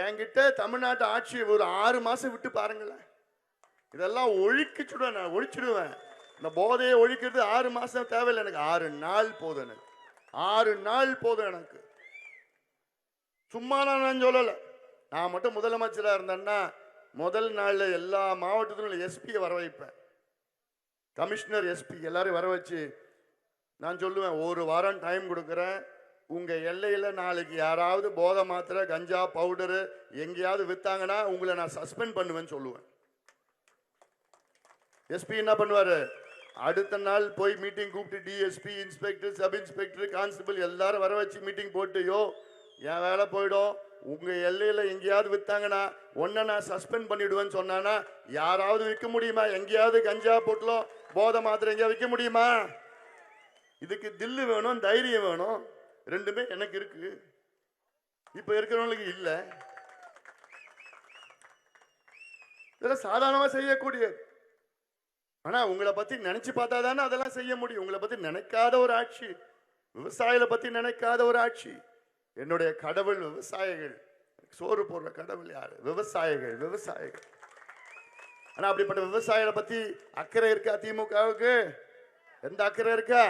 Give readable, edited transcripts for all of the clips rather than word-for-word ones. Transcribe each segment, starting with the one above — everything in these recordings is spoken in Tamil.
என்கிட்ட தமிழ்நாட்டு ஆட்சி ஒரு 6 மாசம் விட்டு பாருங்களேன், இதெல்லாம் ஒழிக்கிச்சுடுவேன், நான் ஒழிச்சிடுவேன். இந்த போதையை ஒழிக்கிறது 6 மாசம் தேவையில்லை எனக்கு, 6 நாள் போதும் எனக்கு, 6 நாள் போதும் எனக்கு. சும்மா நான் சொல்லல, நான் மட்டும் முதலமைச்சராக இருந்தேன்னா முதல் நாள்ல எல்லா மாவட்டத்திலும் எஸ்பியை வர வைப்பேன், கமிஷனர் எஸ்பி எல்லாரும் வர வச்சு நான் சொல்லுவேன், ஒரு வாரம் டைம் கொடுக்குறேன், உங்க எல்லையில நாளைக்கு யாராவது போதை மாத்திரை கஞ்சா பவுடரு எங்கேயாவது வித்தாங்கன்னா உங்களை நான் சஸ்பெண்ட் பண்ணுவேன்னு சொல்லுவேன். எஸ்பி என்ன பண்ணுவாரு, அடுத்த நாள் போய் மீட்டிங் கூப்பிட்டு DSP inspector sub inspector constable எல்லாரும் வர வச்சு மீட்டிங் போட்டு, யோ என் வேலை போயிடும், உங்க எல்லையில எங்கேயாவது வித்தாங்கன்னா ஒன்ன நான் சஸ்பெண்ட் பண்ணிடுவேன்னு சொன்னானா யாராவது விற்க முடியுமா? எங்கேயாவது கஞ்சா பொட்டலம் போதை மாத்திரை எங்கேயாவது விற்க முடியுமா? இதுக்கு தில்லு வேணும், தைரியம் வேணும், ரெண்டுமே எனக்கு இருக்கு, இப்ப இருக்கிறவங்களுக்கு இல்ல. இதெல்லாம் சாதாரணமா செய்யக்கூடியது. ஆனா உங்களை பத்தி நினைச்சு பார்த்தா தானே அதெல்லாம் செய்ய முடியும். உங்களை பத்தி நினைக்காத ஒரு ஆட்சி, விவசாயிகளை பத்தி நினைக்காத ஒரு ஆட்சி. என்னுடைய கடவுள் விவசாயிகள், சோறு போடுற கடவுள் யாரு? விவசாயிகள். விவசாயிகள். ஆனா அப்படிப்பட்ட விவசாயிகளை பத்தி அக்கறை இருக்கா திமுகவுக்கு? எந்த அக்கறை இருக்கா?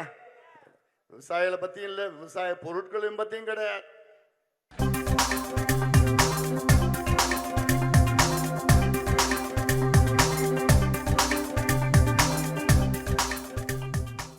விவசாயிகளை பத்தியும் இல்ல, விவசாய பொருட்களையும் பத்தியும் கிடையாது.